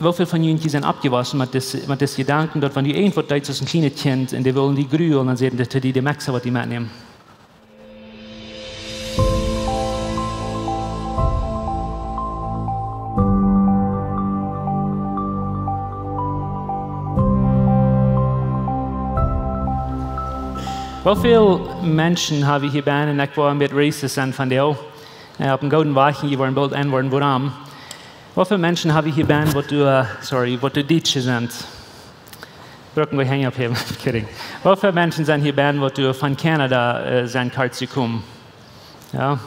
wieviel von ihnen sind abgewaschen mit das Gedanken, dass wenn die irgendwo da ist, ein kleines Kind, und die wollen die grühen, und dann sagen die Maxer, was die mitnehmen. Wie viele Menschen habe ich hier bei und ich war mit Races von dir? Auf dem Golden Weichen, die waren bald ein worden, woran? Wie viele Menschen habe ich hier bei, wo du Deutsche sind? Brücken wir hängen abheben, kidding. Wie viele Menschen sind hier bei, wo du von Kanada sind, kannst zu kommen? Ja,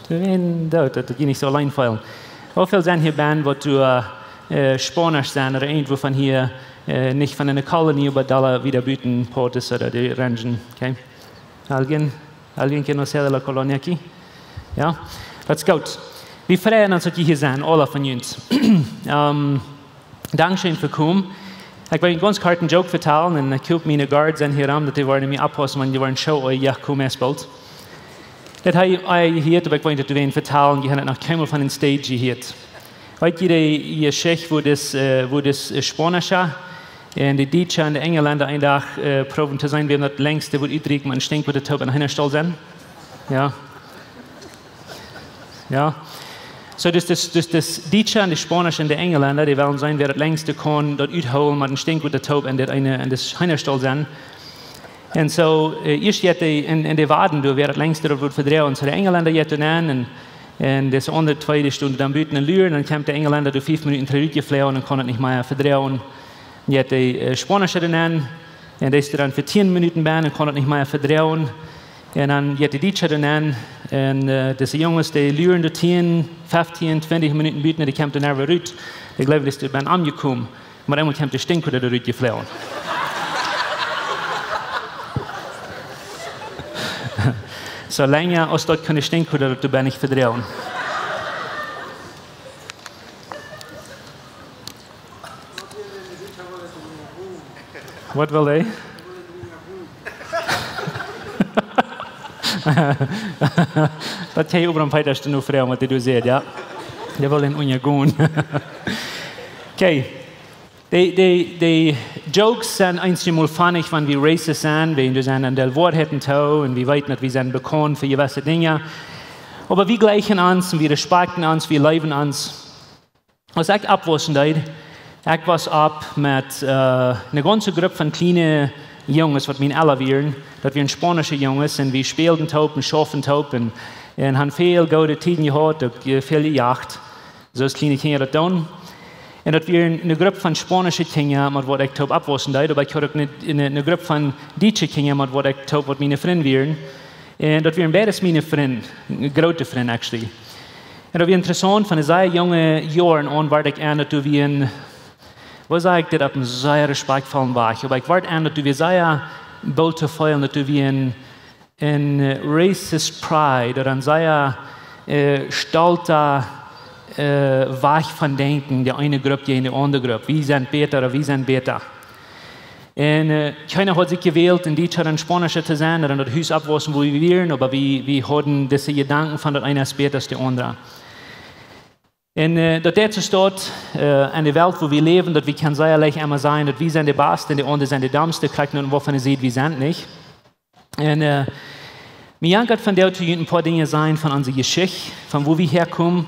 das geht nicht so allein fallen. Wie viele sind hier bei, wo du Spanisch sind oder irgendwo von hier? Nicht von einer Kolonie, aber da wieder bieten Portes oder die Rangen. Okay? Alguien conoce de la Colonia aquí? Ja? Das ist gut. Wir freuen uns, dass Sie hier sind, alle von uns. Dankeschön für kommen. Ich will Ihnen ganz kurz einen Joke vertellen und ich gucke meine Guards an hier an, dass die waren mir abpassen, wenn die waren Show, ja, komm, es bald. Das habe ich gehört, aber ich wollte Ihnen vertellen, die haben nach Kämmel von den Stage gehört. Heute ihr Schech, wo das Spanische und die Deutschen und die Engländer einen Tag proben zu sein, wir haben das längste, wo übrig man stinkt, wo der Taub an einer Stelle sind. Ja. Ja. So, das Deutsche und die Spanische und die Engländer, die wollen sein, wer das längste kann, dort utholen, man stinkt, wo der Taub an der einer Stelle sind. Und so, erst jetzt in der Waden, wer das längste dort verdrehen, und so die Engländer jetzt an, und das andere zweite Stunde dann bieten und lüren, dann kommt der Engländer durch 5 Minuten zurückgeflogen und kann das nicht mehr verdrehen. Jetzt die Spanische dann, und der ist dann für 10 Minuten bei und kann das nicht mehr verdrehen. Und dann jetzt die Deutsche dann, und das Jungs, die lüren die 10, 15, 20 Minuten bieten, die kommt dann einfach raus. Ich glaube, das ist dann angekommen. Aber einmal kommt der Stink wieder rausgeflogen. So länger als dort kann ich Stink oder du nicht verdrehen. Was will er? Das kann ich über den Peitersten noch fragen, was du siehst, ja? Der will in Unja gehen. Okay. Die Jokes sind einmal funny, wenn wir racist sind, wenn wir an der Wort hätten und wir weit nicht, wir sind bekannt für gewisse Dinge. Aber wir gleichen uns, wir respektieren uns, wir leben uns. Was ich abwischen wollte, ich was ab mit einer ganzen Gruppe von kleinen Jungs, was wir alle wären, dass wir spanische Jungs und wir spielten Taub und schaffen Taub und haben viel gute Tiden gehabt, viel gejagt. So als kleine Kinder das tun. Und dass wir eine Gruppe von spanischen Kindern mit was ich Taub abwaschen wollte, aber ich hatte eine Gruppe von deutschen Kindern mit was ich Taub, was meine Freunde wären. Und dass wir beides meine Freunde, große Freunde actually. Und das war interessant, von sehr jungen Jahren an war ich an, dass wir was sage ich, das auf einem sehr respektvollen Weg. Aber ich warte an, dass wir sehr bald zu feiern, dass wir in racist pride oder ein sehr stolzer Weg von Denken, die eine Gruppe gegen die andere Gruppe. Wir sind besser oder wir sind besser. Und keiner hat sich gewählt, in Deutsch oder in Spanisch zu sein oder in das Haus abwaschen, wo wir wären, aber wir hatten diese Gedanken von der eine ist besser als der andere. Und dazu steht, in der Welt, wo wir leben, dass wir kann sehr leicht einmal sein, dass wir sind die Besten und die anderen sind die Dümmsten, kriegt nur, wovon ihr seht, wir sind nicht. Und mir jankert von der ein paar Dinge sein von unserer Geschichte, von wo wir herkommen.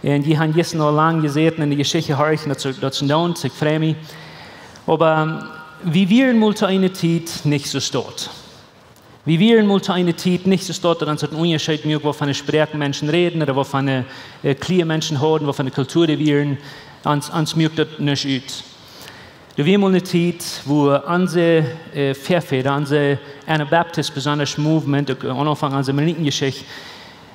Und die haben jetzt noch lange gesehen in der Geschichte horchen, das lohnt, ich freue mich. Aber wir wären mal zu einer Zeit nicht so dort. Wir wären mal zu einer Zeit nicht so dort, dass es einen Unterschied gibt, wovon sprechen Menschen reden oder wovon kleine Menschen haben, wovon eine Kultur die wären. Uns mögt das nicht aus. Da wäre mal eine Zeit, wo unsere Vorväter, unsere Anabaptist besonders Movement, am Anfang unserer Menschengeschichte,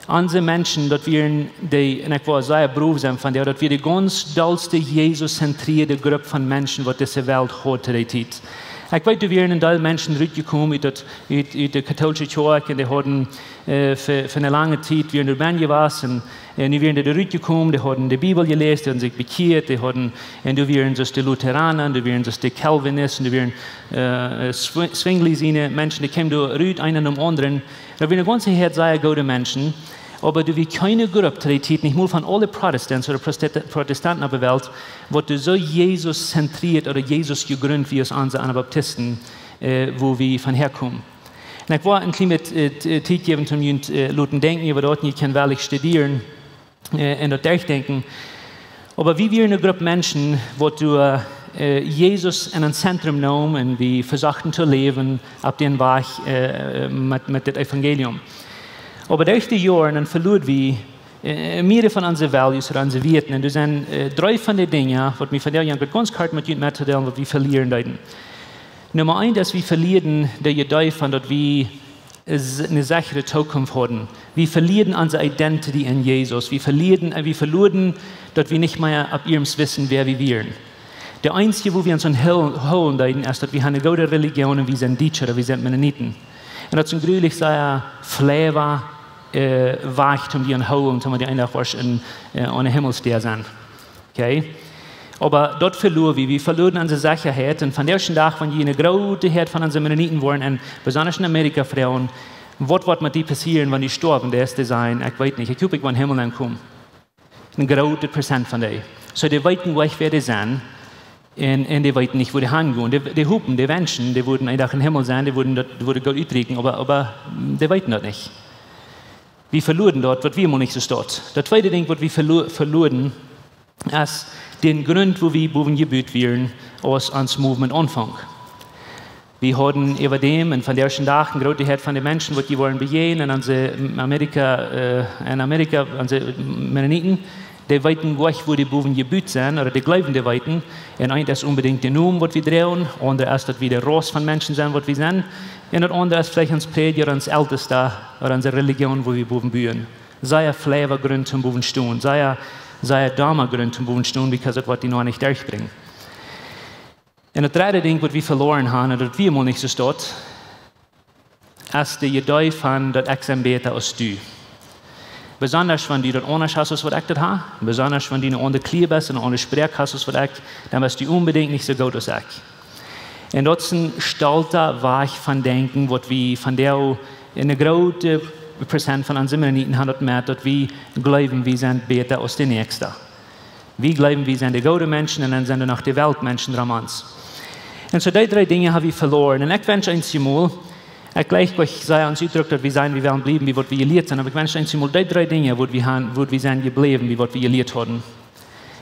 unsere Menschen, dass wir die, und ich war sehr berufsam von der, dass wir die ganz dollste Jesus-zentrierte Gruppe von Menschen, die diese Welt hat, zu der Zeit. Ich weiß, wir sind ein Menschen zurückgekommen aus der katholischen Kirche, die hatten für eine lange Zeit wir in der Band gewesen, und die sind zurückgekommen, die hatten die Bibel gelesen, die haben sich bekehrt, die waren die Lutheraner, die waren die Calvinisten, die waren Zwingli Menschen, die kamen da einer um anderen. Da waren eine ganze Herz sehr gute Menschen. Aber du wie keine Gruppe der Zeit, nicht nur von allen Protestanten oder Protestanten auf der Welt, wo du so Jesus zentriert oder Jesus gegründet wie aus unseren Anabaptisten, wo wir von herkommen. Und ich war ein kleines Zeit geben zum Leuten denken, über dort nicht kann wirklich studieren und dort durchdenken. Aber wie wir eine Gruppe Menschen, wo du Jesus in ein Zentrum nehmen und wir versuchen zu leben auf den Weg mit dem Evangelium. Aber durch die Jahre dann verloren wir mehrere von unseren Values oder unseren Werten. Und das sind 3 von den Dingen, die wir von der Jahren ganz klar mit Ihnen mitteilen, was wir verlieren werden. Nummer 1, dass wir verlieren die Idee von, dass wir eine sichere Zukunft haben. Wir verlieren unsere Identity in Jesus. Wir verlieren, dass wir nicht mehr ab ihrem Wissen, wer wir wären. Der Einzige, wo wir uns holen werden, ist, dass wir eine gute Religion und wir sind Deutsche oder wir sind Mennoniten. Und das ist ein gründlich sehr Flavor, Weichtum, die uns holen, damit die einfach in einer Himmelsstern sind. Okay? Aber dort verloren wir verloren unsere Sicherheit. Und von der ersten Tag, wenn die eine große Herd von unseren Mennoniten waren, und besonders in Amerika, Frauen, was wird mit die passieren, wenn die sterben, der erste sein? Ich weiß nicht. Ich hoffe, ich will in den Himmel kommen. Ein großer Prozent von denen. So, die weiten gleich, wer die sind. Und die weiten nicht, wo die hingehen. Die Hupen, die Menschen, die würden einfach im Himmel sein, die würden Gott utregen, aber die weiten das nicht. Wir verloren dort, was wir immer nicht so dort. Das zweite Ding, was wir verloren, ist den Grund, wo wir gebüht werden, aus uns Movement Anfang. Wir hatten über dem und von der ersten Tag eine große Herd von den Menschen, die wollen begehen, in Amerika, unsere Mennoniten, die weiten gleich, wo die Buben gebüht sind, oder die glauben, die weiten. Und ein ist unbedingt der Numen, was wir drehen, andere ist, dass wir der Ross von Menschen sind, was wir sind. Und das andere ist vielleicht uns Prediger, uns Älteste, oder unsere Religion, wo wir Buben bühen. Sei ein Flavorgrund zum Buben stehen, sei ein Dama-Grund zum Buben stehen, weil das wird die noch nicht durchbringen. Und das dritte Ding, was wir verloren haben, und das wir mal nicht so dort, ist die Idee von, dass ich ein Beter als du. Besonders wenn du das anders hast, was ich das habe, besonders wenn du eine andere Klier bist und eine andere Sprache hast, was ich, dann bist du unbedingt nicht so gut als ich. Und das ist ein stolzer Weg von Denken, was wir von der eine große Prozent von unseren Mennoniten haben, dass wir glauben, wir sind besser als die Nächsten. Wir glauben, wir sind die guten Menschen und dann sind noch die Weltmenschen dran uns. Und so die 3 Dinge haben wir verloren. Und ich wünsche uns mal, ich gleich sei uns Ausdruck, dass wir sein, wir werden bleiben, wie wir gelehrt sind. Aber ich wünsche uns mal die 3 Dinge, wo wir sind geblieben, wie wir gelehrt haben.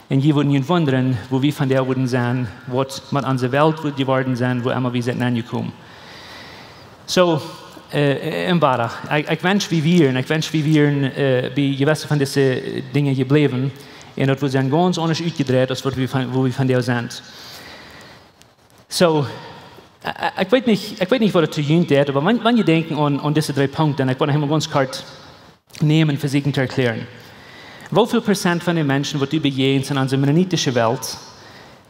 Und je würden wundern, wo wir von der würden sein, was mit unserer Welt geworden sein, wo immer wir sind angekommen. So, im Bada. Ich wünsche, wie wir wie gewisse von diesen Dingen geblieben. Und das wir sind ganz anders ausgedreht, als wo wir von der sind. So, ich weiß nicht, was das zu tun hat, aber wenn ihr denken an diese 3 Punkte, ich wollte einmal ganz kurz nehmen, für Sie zu erklären. Wie viel Prozent von den Menschen, die begehen in unserer mennonitischen Welt,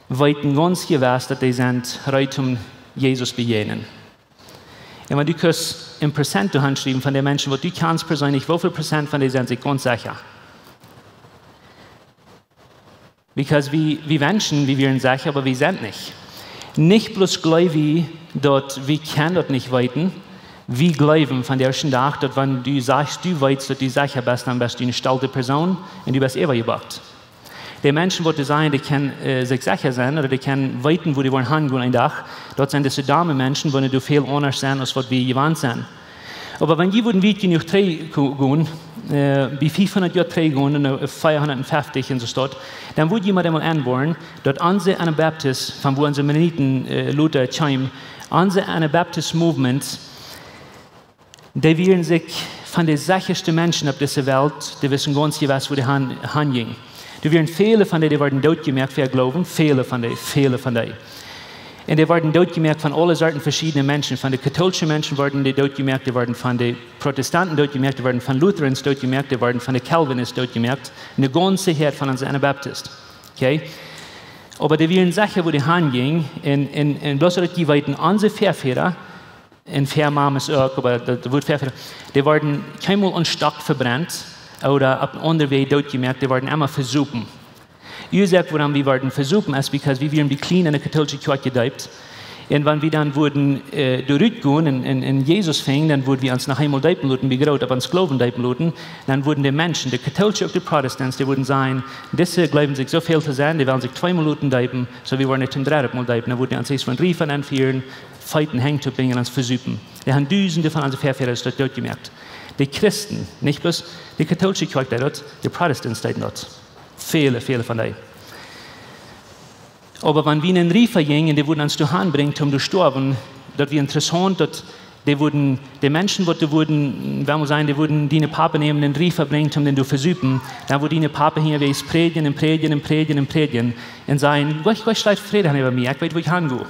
weiten ganz gewiss, dass die sind, bereit um Jesus begegnen. Und wenn du kannst im Prozent schreiben von den Menschen, die du kannst persönlich, wie viel Prozent von denen sind sich ganz sicher? Because wir Menschen, wir werden sicher, aber wir sind nicht. Nicht bloß glauben, dass wir können das nicht weiten, wir glauben von der ersten Tag, dass wenn du sagst, du weißt, dass du sicher bist, dann bist du eine stolze Person und du bist übergebracht. Die Menschen, die sagen, die können sich sicher sein oder die können weiten, wo die wollen hingehen ein Tag, dort sind diese Damen Menschen, die du viel anders sind, als was wir gewohnt sind. Aber wenn die würden weit genug gehen, wie 500 Jahre gehen und 450 und so dort, dann würde jemand einmal anbauen, dass unsere Anabaptist, von wo unsere Mennoniten Luther kommen, unsere Anabaptist Movement, die wären sich von den sichersten Menschen auf dieser Welt, die wissen ganz gewiss, wo die hingehen. Da wären viele von denen, die werden dort gemerkt für ihr Glauben, viele von denen. Und die werden dort gemerkt von allen Sorten verschiedenen Menschen. Von den katholischen Menschen werden die dort gemerkt, die werden von den Protestanten dort gemerkt, die werden von Lutherans dort gemerkt, die werden von den Calvinists dort gemerkt. Eine ganze Herd von unseren Anabaptisten. Okay? Aber die wären sicher, wo die hingehen, und bloß dass die weiten unsere Pferdfeder, in Pferdmames auch, aber das Wort Pferdfeder, die werden keinmal einen Stock verbrannt oder auf einem anderen Weg dort gemerkt, die werden immer versuchen. Ihr sagt, warum wir werden versuchen, ist, weil wir werden die Clean in der katholischen Kirche gedeiht. Und wenn wir dann wurden durchgehen in Jesus fing, dann wurden wir uns nach einmal Deipenluten, wie gerade aber uns Glauben Deipenluten, dann wurden die Menschen, die Katholischen und die Protestants, die würden sagen, diese glauben sich so viel zu sein, die werden sich 2 Minuten Deipen, so wir wollen nicht zum 3. Mal Deipen, dann wurden die uns erst von Riefen anführen, Feiten hängt zu bringen und uns versüppen. Wir haben Tausende von unseren Verfehlern dort gemerkt. Die Christen, nicht bloß die katholische Kirche dort, die Protestants dort. Viele von denen. Aber wenn wir in den Riefer gingen, die wurden uns zu Hand bringen, um zu sterben, dort war interessant, dort, die Menschen, die wurden, wenn wir sagen, die wurden die Pape nehmen, den Riefer bringen, um den zu versüben, dann wurden die Pape hier, wie es predigen und sagen, Gott schleit Frieden über mich, ich weiß, wo ich hingehe.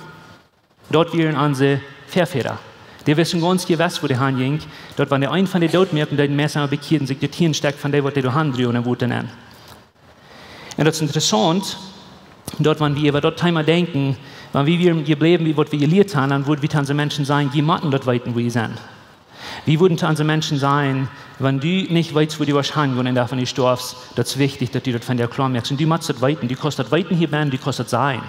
Dort wären unsere Verfehler. Die wissen ganz gewiss, wo die hinging. Dort waren die ein von den Dort merken, die Messer bekehrten sich, die Tieren steckt von dem, was die handrühren und wurden an. Und das ist interessant, dort, wenn wir über dort einmal denken, wenn wir geblieben, wie was wir gelehrt haben, dann würden wir unsere Menschen sagen, die Matten dort weiten, wo sie sind. Wie würden unsere Menschen sagen, wenn du nicht weißt, wo du wahrscheinlich gehen und davon nicht stirbst, das ist wichtig, dass du dort von der klar merkst. Und du machst das weiten, du kostet weiten hier werden, du kostet sein.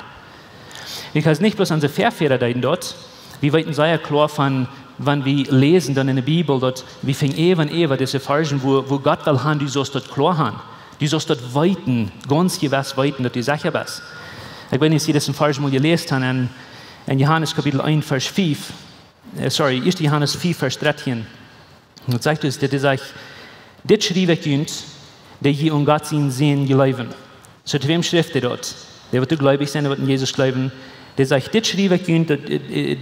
Because nicht bloß unsere Verfehler dort, wir weiten sehr klar von, wenn wir lesen dann in der Bibel, dort, wie fing Eva diese Versen, wo Gott will haben, du sollst dort klar haben. Du sollst dort weiten, ganz gewiss weiten, dass du sicher bist. Ich weiß nicht, ob Sie das in Versen mal gelesen haben, in Johannes Kapitel 1, Vers 5, 1. Johannes 4, Vers 13. Und sagt es, das sagt, das schrieb ich uns, der hier um Gott ihn sehen glauben. So, zu wem schrift er dort? Der wird gläubig sein, der wird in Jesus glauben. Der sagt, das schrieb ich uns,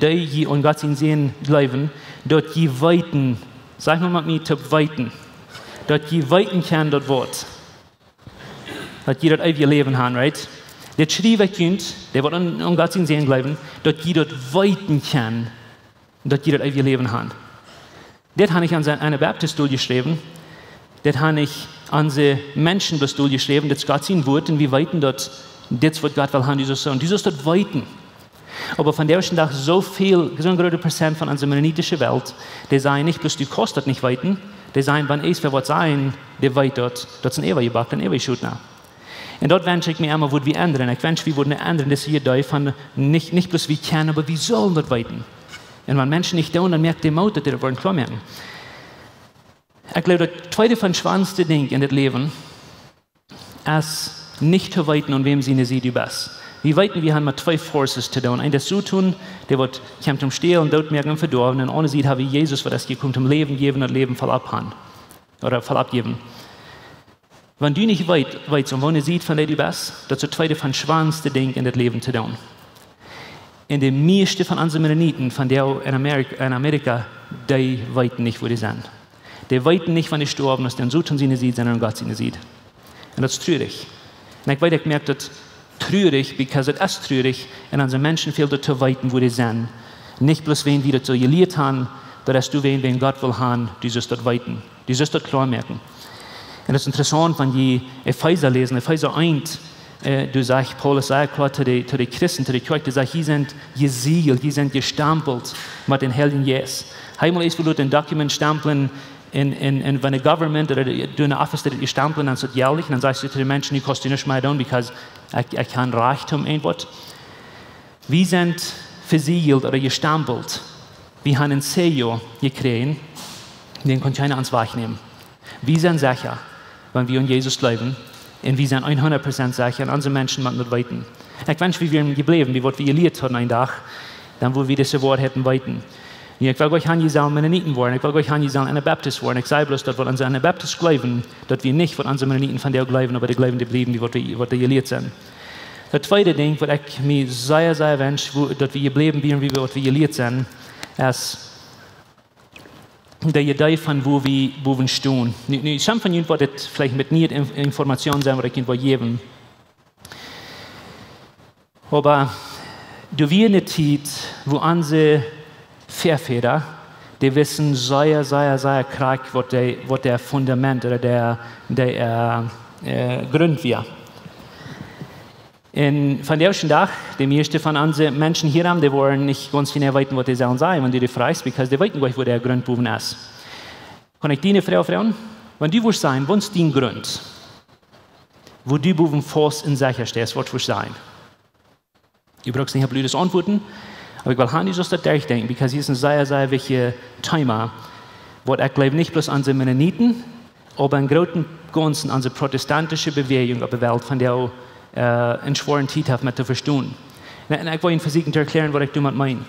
der hier um Gott ihn sehen glauben, dort je weiten, sag mal mit mir, zu weiten, dort je weiten kann dort Wort. Dort je dort ewige Leben haben, right? Das schrieb ich uns, der wird um Gott ihn sehen glauben, dort je dort weiten kann, dort je dort ewige Leben haben. Das habe ich an einer Baptist geschrieben, das habe ich an die Menschen geschrieben, das Gott sein Wort, und wir weiten dort, das wird Gott will haben, dieses so, und dieses dort weiten. Aber von der Tag so ein großer Prozent von unserer mennonitischen Welt, die sagen nicht bloß, die kostet nicht weiten, die sagen, wenn es für was sein, die weit dort sind ewig gebackt und ewig schut nach. Und dort wünsche ich mir immer, wo wir ändern. Ich wünsche, wir würden ändern, dass hier da von nicht bloß wie können, aber wir sollen dort weiten. Und wenn Menschen nicht tun, dann merkt die Maut, dass die das wollen klar merken. Ich glaube, das zweite von schwanste Ding in das Leben ist nicht zu weiten, und wem sie nicht sieht, du bist. Wir weiten, wir haben mit 2 Forces zu tun. Ein, das so tun, der wird kommt um Stehlen, dort merken und verdorben. Und ohne sieht, habe Jesus, was das gekommen um Leben geben und Leben voll abhaben. Oder voll abgeben. Wenn du nicht weißt und wenn du siehst, von der du bist, das ist das zweite von schwanste Ding in das Leben zu tun. In der meisten von unseren Mennoniten, von der in Amerika, die weiten nicht, wo die sind. Die weiten nicht, wenn die sterben, dass dann so tun sie nicht sieht, sondern Gott sie nicht sieht. Und das ist traurig. Und ich weiß, ich merke das traurig, because es ist traurig, und unsere Menschen fehlt dort zu weiten, wo die sind. Nicht bloß, wen wir das so gelehrt haben, dass du wen Gott will haben, du sollst dort weiten. Du sollst dort klar merken. Und das ist interessant, wenn die Epheser lesen, Epheser 1, du sagst, Paulus sagt klar zu den Christen, zu den Kirche, du sagst, die sind gesiegelt, die sind gestampelt mit den Helden Jesus. Einmal ist, wo du ein Dokument stempeln, wenn der Government oder du eine Office, die stempeln, dann ist es jährlich, und dann sagst du zu den Menschen, die kosten nicht mehr tun, because ich kann Reichtum irgendwas. Wir sind versiegelt oder gestampelt. Wir haben ein Sello gekriegt, den kann keiner ans Weich nehmen. Wir sind sicher, wenn wir an Jesus glauben, und wir sind 100% sicher, und unsere Menschen machen das weiten. Ich wünsche, wir wären geblieben, wie wir gelehrt haben einen Tag, dann wo wir diese Wort hätten weiten. Ich will euch angesehen, Mennoniten worden, ich will euch angesehen, Anabaptist worden. Ich sage bloß, dass wir unsere Anabaptist glauben, dass wir nicht von unseren Mennoniten von der glauben, aber die glauben, die bleiben, wie wir gelehrt sind. Das zweite Ding, was ich mir sehr, sehr wünsche, dass wir bleiben, wie wir gelehrt sind, ist, der Idee von wo wir stehen. Some von Ihnen wird vielleicht mit nicht Informationen sein, was ich Ihnen geben. Aber du wirst eine Zeit, wo unsere Verfehler, die wissen sehr, sehr, sehr krank, was der Fundament oder der Grund wäre. Und von der ersten Tag, die meisten von unseren Menschen hier haben, die wollen nicht ganz genau wissen, was die sollen sein, wenn du dich fragst, weil die wissen nicht, wo der Grund ist. Kann ich dir eine fragen? Wenn du willst sein, was ist dein Grund? Wo du fast in sicher stehst, was willst du sein? Du brauchst nicht blödes Antworten, Aber ich will Handy so das durchdenken, weil hier ist ein sehr, sehr wichtiges Thema, wo ich glaube nicht bloß an die Mennoniten, aber in großen Ganzen an die protestantische Bewegung auf der Welt, von der auch einen schweren Titel hat, mit zu verstehen. Und ich will Ihnen versuchen zu erklären, was ich damit meine.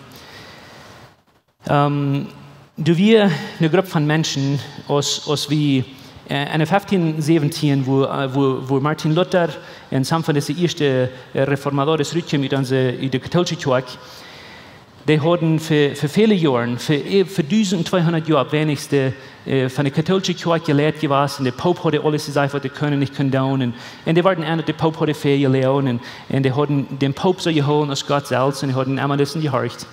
Du wir eine Gruppe von Menschen, aus wie in 1517, wo Martin Luther in Sam von den ersten Reformadores zurückkam in die katholische Kirche, die hatten für viele Jahre, für 1200 Jahre wenigstens von der katholischen Kirche gelehrt gewesen. Der Papst hatte alles gesagt, was die können nicht kondonen. Und die waren einer, der Papst hatte viel gelernt. Und die hatten den Papst so geholt als Gott selbst und die hatten immer das gehorcht.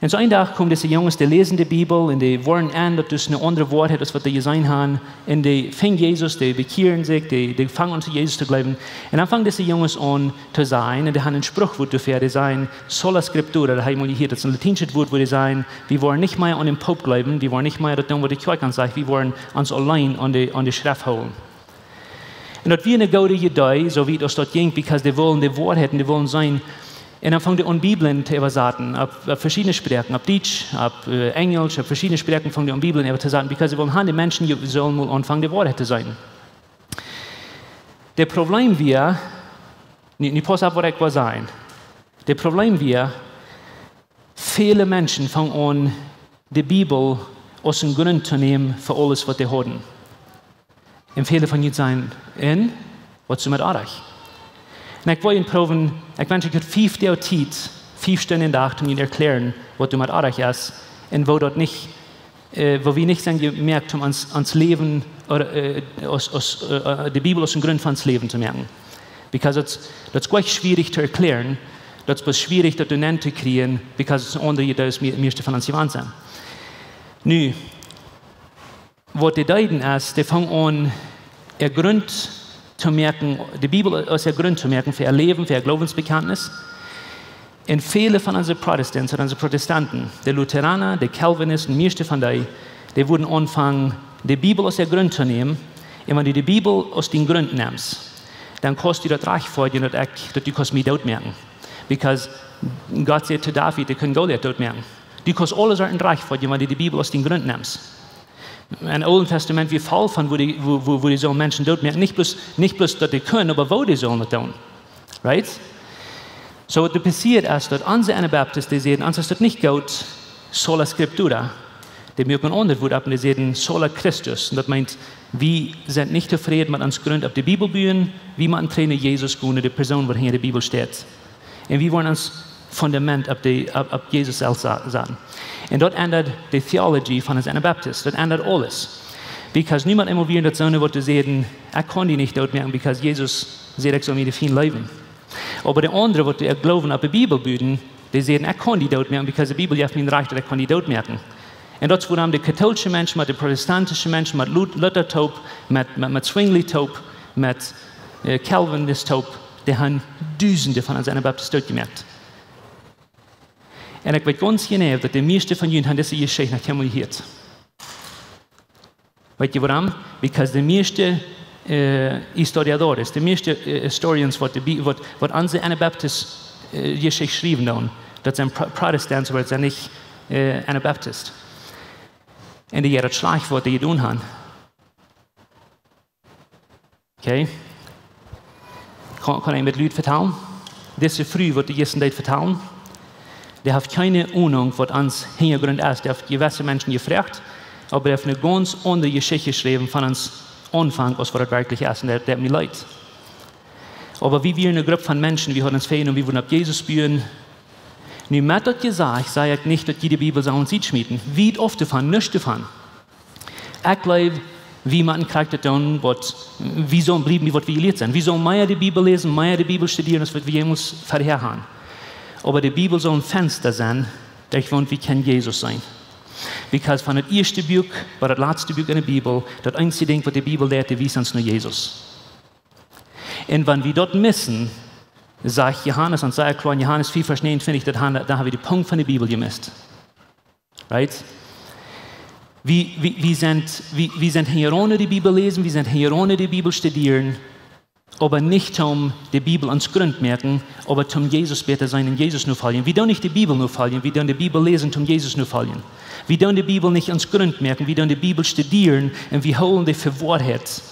Und so einen Tag kommen diese Jungs, die lesen die Bibel und die wollen an, dass das eine andere Wort hat, als was die gesehen haben. Und die finden Jesus, die bekehren sich, die fangen an, zu Jesus zu glauben. Und dann fangen diese Jungs an zu sein, und die haben einen Spruchwort dafür, die sagen, sola scriptura, da haben wir hier, das ist ein latinisches Wort, wo die sagen, wir wollen nicht mehr an den Pope glauben, wir wollen nicht mehr das tun, was die Kirche sagt, wir wollen uns allein an die Schrift holen. Und das wir eine gute Idee, so wie das dort ging, weil die wollen die Wahrheit, die wollen sein. Und dann fangen die an, Bibeln zu übersetzen, auf verschiedene Sprachen, auf Deutsch, auf Englisch, auf verschiedene Sprachen fangen die an, Bibeln zu übersetzen, weil sie wollen, die Menschen sollen mal anfangen, die Wahrheit zu sein. Das Problem wir, nicht pass auf, was ich will sagen, das Problem wir, viele Menschen fangen an, die Bibel aus dem Grund zu nehmen für alles, was sie haben. Und viele von ihnen sagen, was ist mit euch? Und ich will Ihnen proben, ich wünsche, ich könnte 5 Stunden in der Nacht, um Ihnen erklären, was du mit euch ist, und wo wir nicht gemerkt haben, ans Leben, oder die Bibel aus dem Grund von uns Leben zu merken. Weil das ist gleich schwierig zu erklären, das ist schwierig, das zu kriegen, weil das andere Idee ist, meiste von uns jemand sind. Nun, was die Deuten ist, die fangen an, ihr Grund zu merken, die Bibel aus der Grund zu merken für ihr Leben, für ihr Glaubensbekenntnis. Und viele von unseren Protestanten, unsere Protestanten, die Lutheraner, die Calvinisten, meiste von denen, die wurden anfangen, die Bibel aus der Grund zu nehmen. Und wenn du die Bibel aus dem Grund nimmst, dann kostet das reich vor dir, dass du kannst mich dort merken. Weil Gott sagt zu David, die können Goliath dort merken. Du kannst alles reich vor dir, wenn du die Bibel aus dem Grund nimmst. Im Alten Testament wir Fall von, wo die sollen Menschen dort merken, nicht bloß, dass die können, aber wo die sollen das tun. Right? So, was passiert ist, dass unsere Anabaptisten, die sehen, uns ist das nicht gut, sola scriptura. Die mögen anders Wort ab und die sehen, sola Christus. Und das meint, wir sind nicht zufrieden mit uns Grund auf die Bibelbühnen, wie man trainen Jesus gehen, die Person, die hier in der Bibel steht. Und wir wollen uns Fundament auf Jesus selbst sagen. Und dort ändert die Theologie von den Anabaptisten, das ändert alles. Weil niemand immer wieder in der Zone wird sehen, ich kann die nicht dort merken, weil Jesus sagt, ich soll mir die viel leben. Aber die anderen, die glauben auf die Bibelbühnen, die sagen, ich kann die dort merken, weil die Bibel gibt mir recht, ich kann die dort merken. Und dort wurden die katholischen Menschen, mit den protestantischen Menschen, mit Luther-Taub, mit Zwingli-Taub, mit Calvinist-Taub, die haben Tausende von den Anabaptisten dort gemerkt. Und ich weiß ganz genau, dass die meisten von ihnen diese Geschichte nicht einmal gehört. Weißt du warum? Weil die meisten Historiadores, die meisten Historians, was unsere Anabaptisten Geschichte geschrieben haben, das sind Protestanten, aber das sind nicht Anabaptisten. Und die das Schlagwort, die tun haben. Okay? Kann ich mit Leuten vertrauen? Diese früh wird die ersten Leute vertrauen. Die haben keine Ahnung, was uns Hintergrund ist. Die haben gewisse Menschen gefragt, aber die haben eine ganz andere Geschichte geschrieben von uns Anfang, als was das wirklich ist. Und das hat mir leid. Aber wie wir eine Gruppe von Menschen, wir haben uns fehlen und wir wollen auf Jesus bühen. Nun, mit das gesagt, sage ich nicht, dass jede Bibel so und sieht schmieden. Wie oft davon, nicht davon. Ich glaube, wie man kriegt das tun, wie sollen bleiben, wie wir gelehrt sind. Wir sollen mehr die Bibel lesen, mehr die Bibel studieren, als wir jemals vorher haben. Aber die Bibel soll ein Fenster sein, durch das wir können Jesus sein. Weil von dem ersten Buch, bei das letzte Buch in der Bibel, das einzige Ding, was die Bibel lehrt, ist uns nur Jesus. Und wenn wir dort missen, sagt Johannes und sagt klar, in Johannes 4, Vers 9, finde ich, da haben wir den Punkt von der Bibel gemisst. Right? Wir sind hier ohne die Bibel lesen, wir sind hier ohne die Bibel studieren, aber nicht um die Bibel ans Grund merken, aber zum Jesus beten sein und Jesus nur fallen. Wir dürfen nicht die Bibel nur fallen, wir dürfen die Bibel lesen, zum Jesus nur fallen. Wir dürfen die Bibel nicht ans Grund merken, wir dürfen die Bibel studieren und wir holen die für Wahrheit.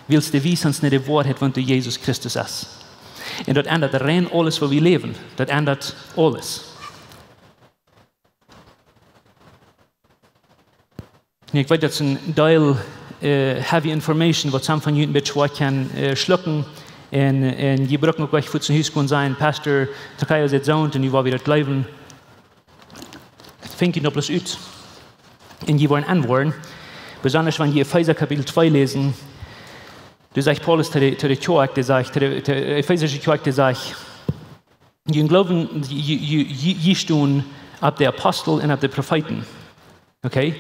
Willst du wissen, dass nicht die Wahrheit, wenn du Jesus Christus ist. Und das ändert rein alles, wo wir leben. Das ändert alles. Ich weiß, das ist ein Teil heavy information, was am von Juden mit schwer kann schlucken. Und die brauchen auch gleich für zum Haus sein. Pastor Takaya hat gesagt, und ich war wieder glauben. Fängt ihn noch bloß aus. Und die wollen antworten. Besonders wenn die Epheser Kapitel 2 lesen. Du sagst Paulus zu der Kirche, der sagt, zu der ephesische Kirche, der sagt, die glauben, die stehen ab der Apostel und ab der Propheten. Okay?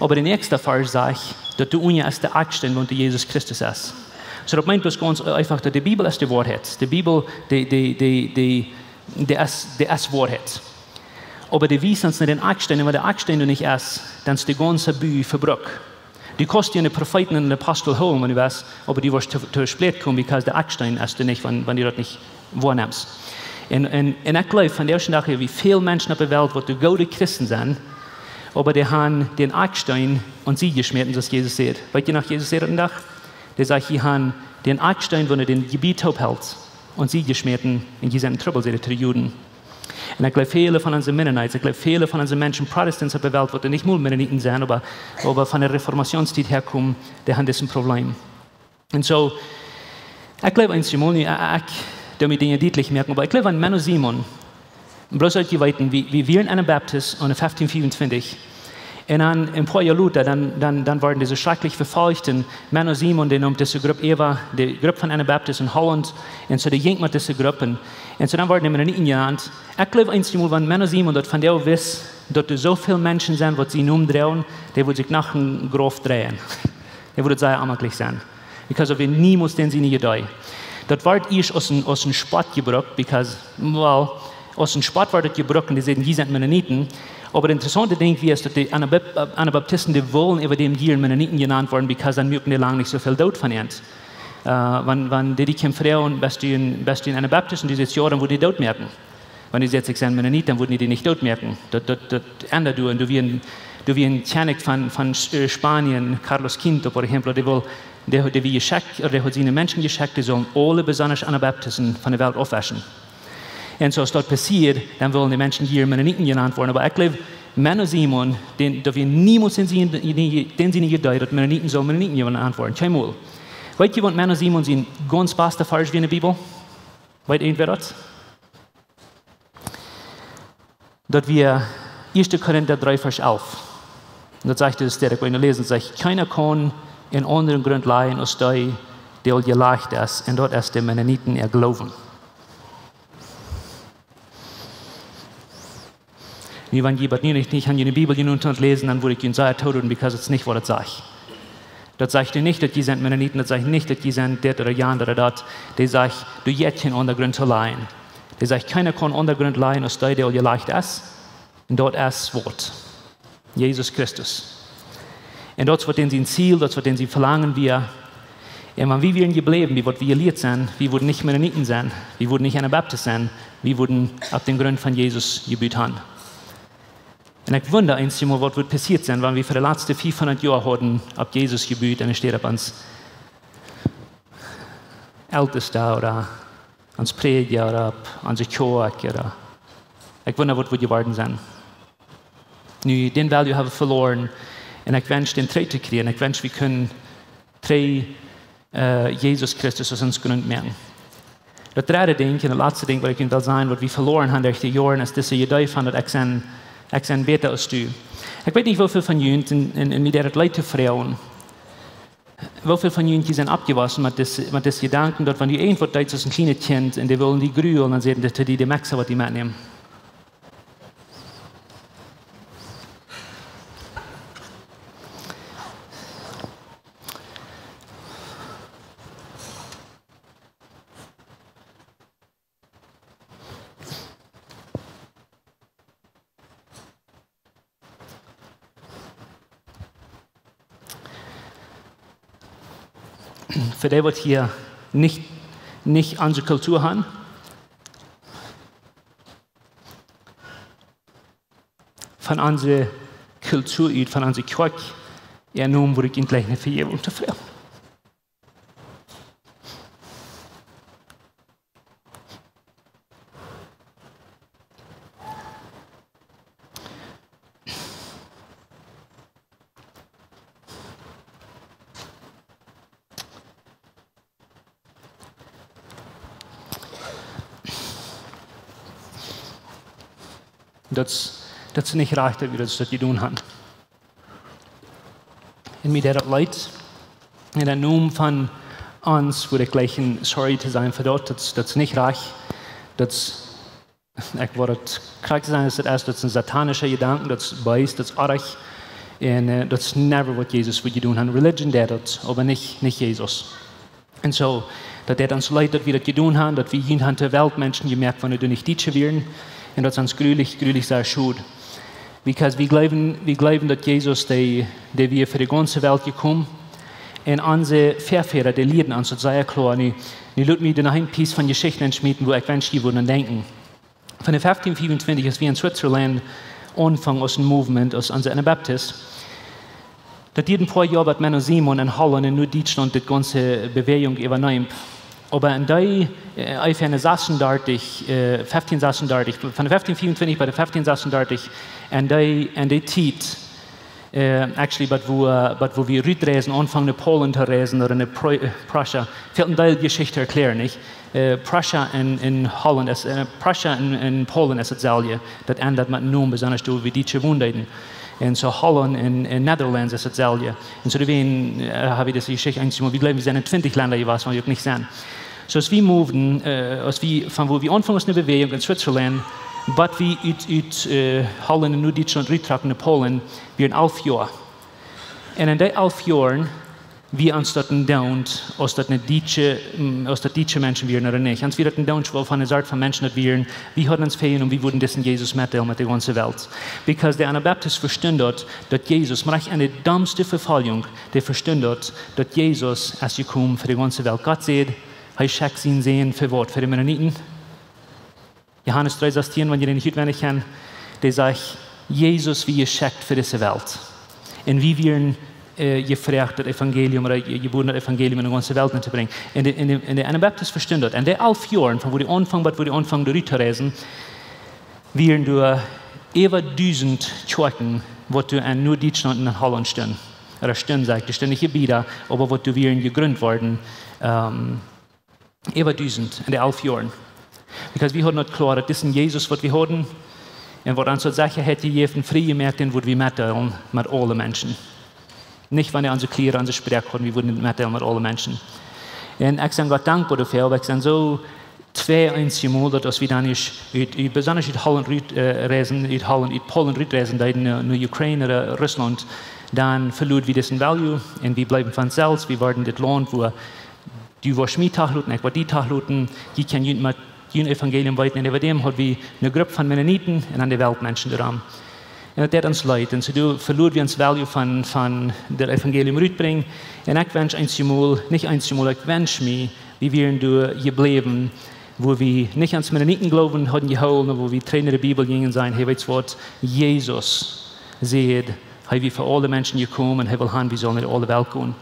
Aber der nächste Vers sagt, dass du ohne als der Akt stehen, wenn du Jesus Christus ist. So, das meint bloß ganz einfach, dass die Bibel ist die Wahrheit. Die Bibel, die ist Wahrheit. Aber die wissen, dass nicht den Akt stehen, wenn der Akt stehen nicht ist, dann ist die ganze Bühne verbrückt. Die kosten die Propheten und die Apostel holen, wenn du weißt, aber die wirst zu spät kommen, weil der Eckstein ist nicht, wenn du das nicht wahrnimmst. Und ich glaube, von der Sache, wie viele Menschen auf der Welt, die gute Christen sind, aber die haben den Eckstein und sie geschmiert, das Jesus sagt. Weißt du nach Jesus sagt den Tag? Der sagt, die haben den Eckstein, wenn er den Gebiet aufhält, und sie geschmiert, und die sind in Trouble, zu den Juden. Und ich glaube, viele von unseren Mennonites, ich glaube, viele von unseren Menschen, Protestants auf der Welt, die nicht nur Mennoniten sind, aber von der Reformationszeit herkommen, die haben das ein Problem. Und so, ich glaube, ich darf mir Dinge deutlich merken, aber ich glaube an Menno Simon, bloß euch weiten, wie wir in Anabaptist und 1524, und dann ein paar Jahre später, dann waren diese schrecklich verfolgten Menno Simon, die diese Gruppe Eva, die Gruppe von Anabaptist in Holland, und so die ging mit diese Gruppen. Und so dann waren die Mennoniten genannt. Ich glaube einmal, wenn Menno Simon dort von der wisst, dass so viele Menschen sind, die sie umdrehen, die würden sich nach dem Grab drehen. Die würden sehr amtlich sein. Because of niemals den sie nicht gedei. Das war ich aus dem Sport gebracht, because, well, aus dem Sport war das gebracht, und die sagen, die sind Mennoniten. Aber das interessante Ding ist, dass die Anabaptisten, die wollen über dem Jahr Mennoniten genannt worden, because dann mögen die lange nicht so viel Tod von ihnen. Wenn die kämpfen, bist du in Anabaptisten, die jetzt Jahren, wo die Tod merken. Wenn die jetzt sind Mennoniten, dann würden die nicht Tod merken. Das ändert du. Und du wie ein Tjanik von Spanien, Carlos Quinto, por ejemplo, der hat seine Menschen geschickt, die sollen alle besonders Anabaptisten von der Welt aufwaschen. Und so ist dort passiert, dann wollen die Menschen hier Mennoniten genannt worden. Aber ich glaube, Menno Simon, den wir niemals den sie nicht gedeutet, Mennoniten sollen Mennoniten genannt worden. Keinmal. Weißt du, was Menno Simon sein ganz beste Vers wie in der Bibel? Weißt du, wer das? Dass wir 1. Korinther 3, Vers 11. Und das sagt es, der ich lesen, sagt, keiner kann in anderen Grund leihen als der geleicht ist, und dort ist die Mennoniten ihr Glauben. Wenn jemand nicht an die Bibel genannt lesen, dann würde ich ihn sehr töten, weil es nicht, was das sagt. Das sagt nicht, dass die sind Mennoniten, das sagt nicht, dass die sind das oder jan oder das. Das sagt, du jetzt keinen Untergrund zu leihen. Das sagt, keiner kann Untergrund leihen, als der geleicht ist. Und dort ist das Wort. Jesus Christus. Und dort wird sein Ziel, dort wird sie verlangen, wir. Und wie wir geblieben, wie wir gelehrt sind, wir würden nicht Mennoniten sein, wir würden nicht Anabaptist sein, wir würden auf den Grund von Jesus gebüht haben. Und ich wundere einmal, was wird passiert sein, wenn wir für die letzten 500 Jahre hatten, ab Jesus gebüht, und es steht ab ans Älteste oder ans Prediger oder ans Kirche oder. Ich wundere, was wird geworden sein. Nu, den Value habe ich verloren, und ich wünsche, den Dreh zu kriegen. Ich wünsche, wir können Jesus Christus aus uns Grund merken. Das dritte Ding, und das letzte Ding, was ich will sagen, was wir verloren haben durch die Jahre, ist diese Idee von, dass ich sein besser als du. Ich weiß nicht, wie viele von Ihnen, und mit der Leute fragen, wie viele von Ihnen sind abgewaschen mit dem Gedanken, dass wenn die irgendwo da ist, ein kleines Kind, und die wollen die grühen, dann sehen die Maxer, was die mitnehmen. Für die, die hier nicht unsere Kultur haben. Von unserer Kultur, von unserer Kirche, nun würde ich ihn gleich eine Vergebung zu fragen. Dat ze niet recht hebben dat ze dat doen hebben. En met dat leid, in de naam van ons, wil ik gleich sorry te zijn voor dat ze niet recht, ik word het krijg te zijn, dat is een satanische gedanke, dat is bijs, dat is erg, en dat is never wat Jezus wil doen hebben. Religion deed dat, maar niet Jezus. En zo, dat deed ons leid dat we dat doen hebben, dat we hier aan de wereld mensen gemerkt van, dat we niet dietje werden, en dat is ons gruwelijk sehr schuld. Because we glauben, dass Jesus, der wir für die ganze Welt gekommen, und unsere Vorväter, die leiden uns, das sehr klar. Ich lasse mich dann ein Piece von Geschichten entschmieden, wo ich wünsche, würden denken. Von der 1525 ist wie in Switzerland Anfang aus dem Movement, aus unserer Anabaptist. Das hat ein paar Jahre mit Menno Simon in Holland und nur Deutschland die ganze Bewegung übernimmt. Aber in der, einfach eine 1536, von der 1524 bei der 1536, und die Zeit, actually, wo wir rüberreisen, anfangen, in Polen zu reisen oder in Prussia, fehlt ein Teil Geschichte erklären, nicht? Prussia in Holland, Prussia in Polen ist dasselbe, das ändert mit dem Namen, besonders wie die Gewohnheiten. Und so Holland in Netherlands ist dasselbe. Und so habe ich das Geschichte eigentlich, wir glauben, wir sind in 20 Ländern, was wir nicht sehen. So als wir moveden, von wo wir anfangen, eine Bewegung in Switzerland, but wir uit Holland und Deutschland rübertragen in Polen, wir in 11 Jahren. Und in den 11 Jahren, wir uns dort dauert, als das deutsche Menschen wären oder nicht. Als wir dort dauert, von einer Art von Menschen wären, wir hatten uns fehlen und wir würden das in Jesus mitteilen mit der ganzen Welt. Because der Anabaptist verstehen dort, dass Jesus, man eine dummste Verfallung, der verstehen dort, dass Jesus ist gekommen für die ganze Welt. Gott sagt, er schickt ihn sehen für was? Für die Mennoniten? Johannes 3,16, wenn ihr den nicht auswendig kennt, der sagt, Jesus wie geschickt für diese Welt. Und wie wir gefragt, das Evangelium oder geboren das Evangelium in die ganze Welt zu bringen. In der Anabaptist verstehen das. In den 11 Jahren, von wo die anfangen durchzureisen, wären durch über 1000 Kirchen, wo du in nur Deutschland und in Holland stehen. Oder stehen, sagt, das stehen nicht Gebiete, aber wo du wären gegründet worden, über 1000 in den 11 Jahren. Because wir haben nicht klar, das ist ein Jesus, was wir haben, und was uns so Sachen hätte, jeden frei gemerkt, den würden wir mitteilen mit allen Menschen. Nicht, wenn unsere Kliere, unsere Sprache haben, wir würden nicht mitteilen mit allen Menschen. Und ich bin Gott dankbar dafür, aber ich bin so zwei einzige Mal, dass wir dann besonders in Holland reisen, in Polen reisen, in der Ukraine oder Russland, dann verlieren wir diesen Value und wir bleiben von selbst, wir werden das Land, wo die war Schmiedtachluten, ich war die Tachluten, die können mit dem Evangelium weiter, und über dem hat wir eine Gruppe von Mennoniten und an die Weltmenschen daran. Und das hat uns leid. Und so verloren wir uns Value von der Evangelium rüberbringen. Und ich wünsche nicht einmal, ich wünsche mich, wie wir geblieben, wo wir nicht ans Mennoniten glauben, hatten geholt, wo wir Trainer der Bibel gingen sein, hey, weißt du was, Jesus sagt, hey, wir für alle Menschen gekommen und er will haben, wir sollen in alle Welt gehen.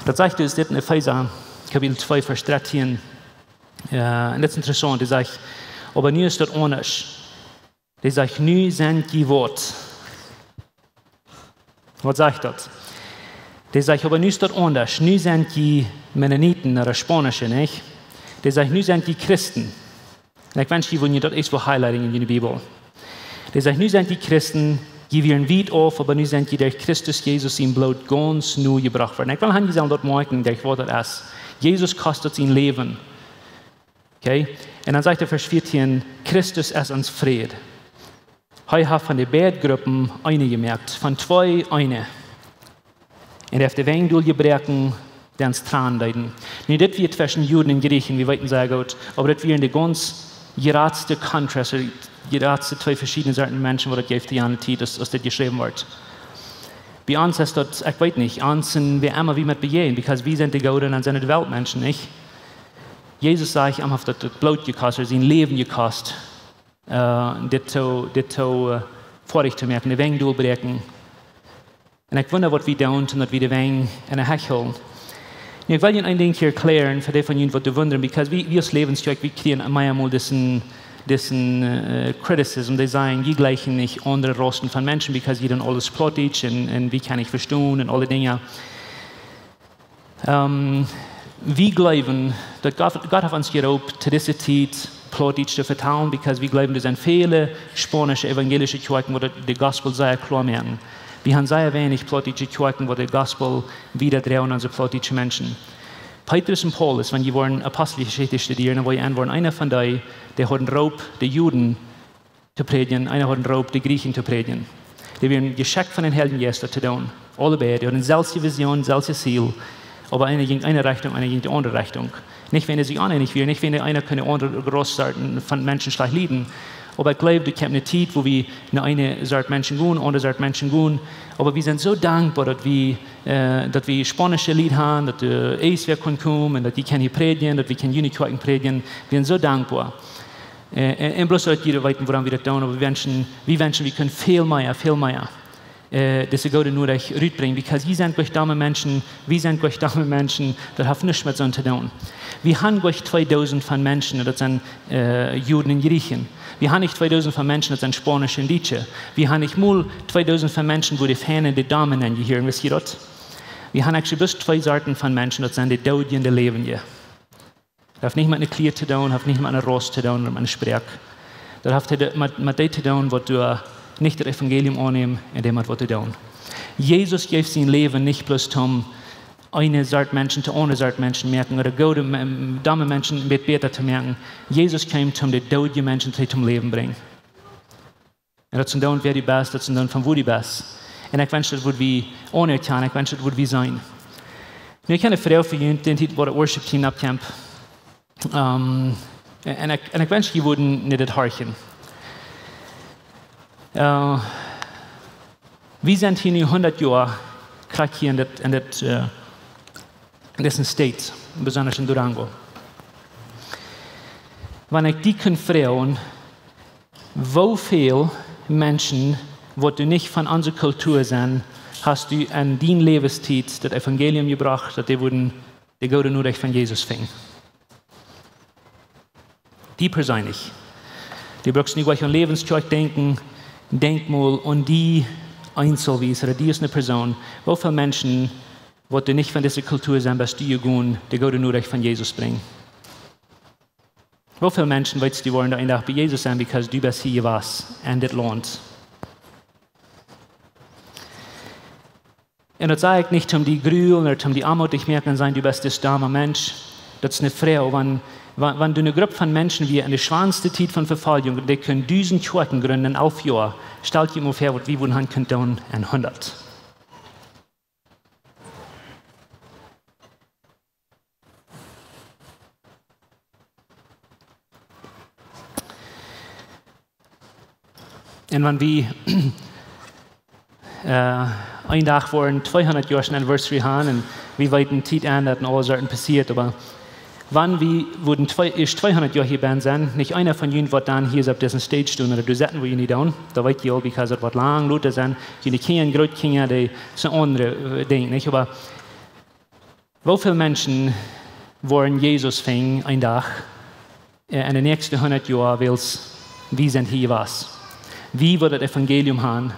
Das sagt uns in Epheser, Kapitel 2, Vers 13. Und das ist interessant, die sagt, aber nu ist das anders. Die sagt, nu sind die Wort. Was sagt das? Die sagt, aber nu ist das anders. Nu sind die Mennoniten oder Spanische, nicht? Die sagt, nu sind die Christen. Und ich wünsche, wenn ihr das ist, wo highlighting in der Bibel. Die sagt, nu sind die Christen, die werden weit auf, aber nu sind die durch Christus Jesus im Blut ganz neu gebracht worden. Ich will haben gesagt, dort merken, ich wollte das. Jesus kostet sein Leben. Okay? Und dann sagt er, Vers 14, Christus ist uns Fried. Er hat von den beiden Gruppen eine gemerkt, von zwei eine. Und er hat den Wein durchgebrochen, der uns Tränen leiden. Nicht das wird zwischen Juden und Griechen, wie weiten sehr gut, aber das wären die ganz geradste Contrast, geradste zwei verschiedene Sorten Menschen, wo das gibt die eine Zeit, dass das geschrieben wird. Bei uns ist das, ich weiß nicht, uns sind wir immer wie mit begehen, weil wir sind die Guten und sind die Weltmenschen, nicht? Jesus sagt, ich habe das Blut gekostet, sein Leben gekostet, das vorig zu merken, die Wänge durchbrechen. Und ich wundere, was wir tun, und dass wir die Wänge in der Heck holen. Ich will Ihnen ein Ding hier erklären, für die von Ihnen, was du wundern, weil wir als Lebenszweck, wir kriegen einmal diesen Criticism, die sagen, die gleichen nicht andere Rosten von Menschen, weil sie dann alles plottig und wie kann ich verstehen und alle Dinge. Wir glauben, dass Gott hat uns geraubt, zu dieser Zeit plottig zu vertrauen, weil wir glauben, dass viele spanische evangelische Kirchen, wo die Gospel sehr klar merken. Wir haben sehr wenig plottige Kirchen, wo die Gospel wieder drehen an so plottige Menschen. Petrus und Paulus, wenn sie wollen Apostelgeschichte studieren, wo sie waren einer von denen, die hatten Raub, die Juden zu predigen, einer hatten Raub, die Griechen zu predigen. Die werden geschickt von den Helden Jesus zu tun. Alle beide, die hatten selbe Vision, selbe Ziel, aber einer ging in eine Richtung, einer ging in die andere Richtung. Nicht, wenn er sich aneinig wäre, nicht, wenn einer keine andere Großsorten von Menschen schlecht lieben. Aber ich glaube, es gibt eine Zeit, wo wir eine Sorte Menschen gehen, andere Sorte Menschen gehen. Aber wir sind so dankbar, dass wir spanische Lieder haben, dass Eiswehr kommen, dass die können predigen, dass wir Unikirchen predigen. Wir sind so dankbar. Und bloß, dass jeder weiß, woran wir das tun, aber wir wünschen, wir können viel mehr. Das ist Gott nur rüberbringen, weil wir sind gleich dumme Menschen, das hat nichts mit so zu tun. Wir haben gleich 2000 von Menschen, das sind Juden und Griechen. Wir haben nicht 2000 von Menschen, das sind Spanische und Deutsche. Wir haben nicht mal 2000 von Menschen, wo die Fähne die Damen nennen, hier, wisst ihr das? Wir haben eigentlich bis 2 Sorten von Menschen, das sind die Toten und die Lebenden. Das hat nicht mit einer Klier zu tun, das hat nicht mit einer Rost zu tun oder mit einer Sprech. Das hat mit dem zu tun, was du nicht das Evangelium annehmen, indem man was du tun. Jesus gibt sein Leben nicht bloß um eine Sorte Menschen zu andere Sorte Menschen merken oder gute, dumme Menschen mit besser zu merken. Jesus kam, um die toten Menschen zum Leben zu bringen. Und das sind dann, wer die Beste, das sind dann von wo die Beste. Und ich wünsche, das würde wir ohne tun, ich wünsche, das würde wir sein. Ich kenne eine Frau für ihn, die war das Worship-Team abcamp. Und ich wünsche, die würden nicht das horchen. Wir sind hier 100 Jahre gerade hier in diesen States, besonders in Durango. Wenn ich die fragen, wie viele Menschen, die du nicht von unserer Kultur sind, hast du an dein Lebenszeit das Evangelium gebracht, dass die gute Nachricht von Jesus fingen? Die persönlich. Die brauchst nicht gleich an Lebenszeit denken, denk mal an die Einzelweise, oder die ist eine Person. Wie viele Menschen, die nicht von dieser Kultur sind, dass die gehen, die gute Nachricht von Jesus bringen? Wie viele Menschen, weißt du, die wollen da einfach bei Jesus sein, weil du bist hier was, und das lohnt. Und das sage ich nicht, um die Grühl oder um die Armut, ich merke sein, du bist das arme Mensch. Das ist eine Frau, wenn du eine Gruppe von Menschen wie in der schwanste Zeit von Verfolgung, die können 1000 Kirchen gründen in 11 Jahren, stellt dir mal vor, was wir wohl können tun in 100. Und wenn wir ein Tag vor 200 Jahren Anniversary haben, und wir weiten Zeit an, dass alle Sorten passiert, aber wenn wir 200 Jahre hier sind, nicht einer von ihnen wird dann hier auf diesem Stage stehen oder du setzen, wo ihr nicht tun, da weiß ich auch, weil es wird lang, Leute sind, die nicht kennen, gerade kennen, die sind andere Dinge, nicht? Aber wie viele Menschen wollen Jesus finden, ein Tag, in den nächsten 100 Jahren, weil wir sind hier was. Wie wird das Evangelium haben?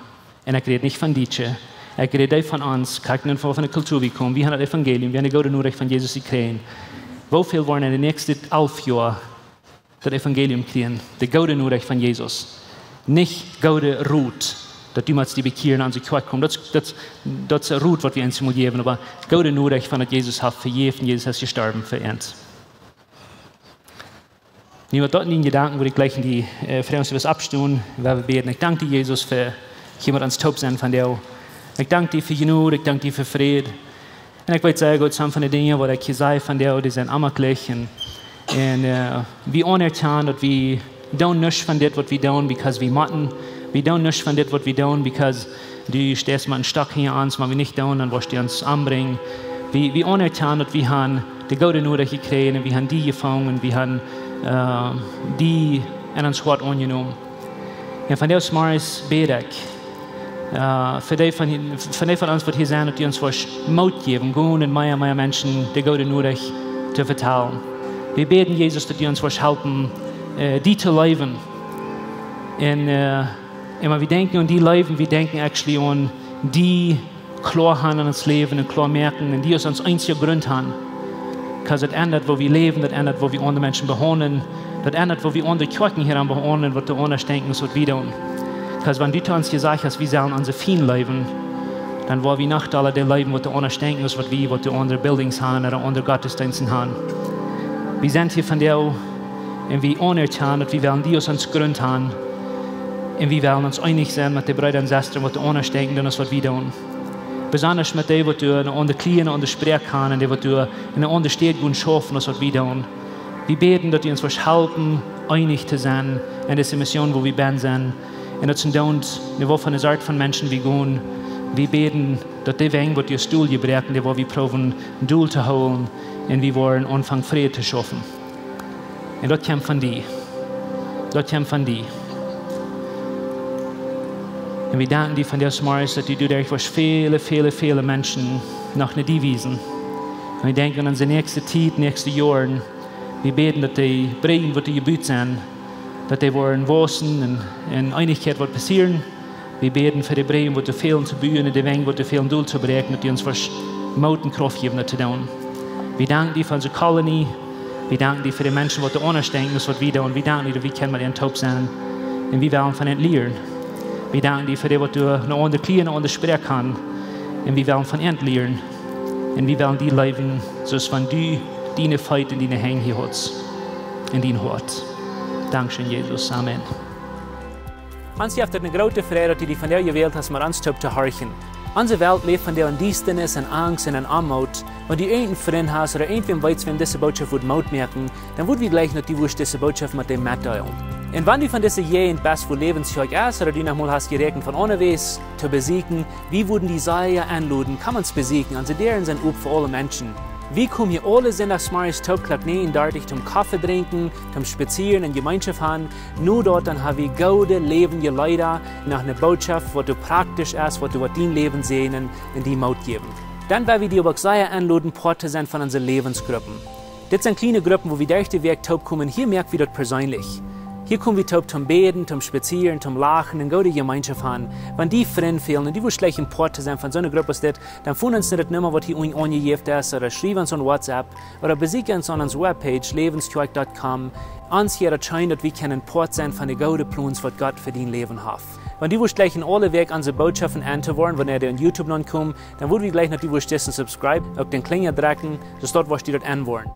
Und ich rede nicht von Deutschen, ich rede von uns, ich nicht von der Kultur, wie kommen. Wir haben das Evangelium, wir haben die gute Nachricht von Jesus gekriegt. Wie viel wollen in den nächsten 11 Jahren das Evangelium kriegen? Die gute Nachricht von Jesus. Nicht gute Ruth, dass du mal die bekehren an die Kirche kommen. Das ist eine Ruth, was wir uns mal geben, aber gute Nachricht von Jesus hat für jeden, Jesus ist gestorben für uns. Niemand dort in den Gedanken, wo ich gleich in die Freundschaft abstehen, weil wir beten. Ich danke dir, Jesus, für jemand ans Taub sein von dir. Ich danke dir für Genug, ich danke dir für Frieden. Und ich weiß sehr gut, some von den Dingen, die ich hier sage von dir, die sind ammerlich. Und wir anerkennen, dass wir tun nichts von dem, was wir tun, weil wir machen. Wir tun nichts von dem, was wir tun, weil du stehst mal einen Stock hier an, wenn wir nicht tun, dann wirst du uns anbringen. Wir anerkennen, dass wir haben die Gute Nodig gekriegt, wir haben die gefangen, wir haben die in uns Wort angenommen. Und von der Smaris bete ich, für die von uns, die hier sind, die uns was Mut geben, gehen und mehr Menschen die Gute Nodig zu vertellen. Wir beten, Jesus, dass die uns was helfen, die zu leben. Und immer wir denken an die Leben, wir denken actually an die klar haben in uns Leben und klar merken, und die uns einziger Grund haben. Weil das ändert, wo wir leben, das ändert, wo wir andere Menschen behandeln, das ändert, wo wir andere Kirchen hier behandeln, was die anderen denken, was wir tun. Weil wenn du uns gesagt hast, wir sollen unsere Fein leben, dann wollen wir nicht alle die leben, was die anderen denken, was die andere Buildings haben oder andere Gottesdienste haben. Wir sind hier von dir und wir anerkennen, dass wir wollen die aus uns Grund haben und wir wollen uns einig sein mit den Brüdern und Schwestern, was die anderen denken, und was wir tun. Besonders mit denen, die eine andere Klienten und Sprecher haben, die in einer anderen Stadt gut schaffen, was wir tun. Wir beten, dass die uns helfen, einig zu sein in dieser Mission, wo wir sind. Und dass sie uns eine Woche von der Art von Menschen wie gehen. Wir beten, dass die Wege, die Stuhl gebrechen, die wir proben, ein Duel zu holen, und wir wollen anfangen, Frieden zu schaffen. Und das kommt von dir. Das kommt von dir. Und wir danken dir von der Smaris, dass du durch viele Menschen nach einer wiesen. Und wir denken an unsere nächste Zeit, nächste Jahren. Wir beten, dass die Bregen, die gebüht sind, dass die wollen wachsen und in Einigkeit wird passieren. Wir beten für die Bregen, die fehlen zu bühen, und die Wege, die fehlen durchzubrechen, dass die uns was Mut und Kraft geben, das zu tun. Wir danken dir für unsere Kolonie. Wir danken dir für die Menschen, die anders denken, das wird wieder. Und wir danken dir, dass wir können mit ihnen taub sein. Und wir wollen von ihnen lernen. Wir danken dir für die, was du noch andere Klienten und andere Sprecher kannst. Und wir wollen von ihnen lernen. Und wir wollen die leben, so dass wenn du deine Feit in deine Hände hier hast. In dein Hort. Dankeschön, Jesus. Amen. Uns habt eine große Freude, die von dir gewählt hast, mal uns zu horchen. Unsere Welt lebt von der Undienstnis und Angst und Armut. Wenn du irgendeinen Freund hast oder irgendwem weißt, wenn diese Botschaft Mut merken, dann würden wir gleich noch diese Botschaft mit dem mitteilen. Und wenn du von dieser Jahre best für Lebenszeug ist oder du noch mal hast gerechnet von unterwegs zu besiegen, wie würden die Seile anladen, kann man es besiegen, also deren sind up für alle Menschen. Wir kommen hier alle Sonntagsmorgens Taubklack nähen, dort zum Kaffee trinken, zum Spazieren und Gemeinschaft haben. Nur dort dann haben wir gute, lebende Leute nach einer Botschaft, was du praktisch ist, was du dein Leben sehen und die Mut geben. Dann werden wir die aber sehr anladen, Part zu sein von unseren Lebensgruppen. Das sind kleine Gruppen, wo wir durch den Weg taub kommen. Hier merken wir das persönlich. Hier kommen wir taub zum Beten, zum Spazieren, zum Lachen und gute Gemeinschaft haben. Wenn die Freunde fehlen und die schlecht im Port zu sein von so einer Gruppe ist, dann finden uns nicht Nummer, was hier angegeben ist, oder schreiben uns an WhatsApp, oder besuchen uns an unserer Webpage, lebenskirch.com. Uns hier erscheint, dass wir können Port sein von den guten Plänen, was Gott für dein Leben hat. Wenn die gleich in alle Weg unsere Botschaften anzuhören, wenn ihr an YouTube noch kommt, dann würden wir gleich noch die subscribe, auf den Klinger drücken, dass dort was die dort anwollen.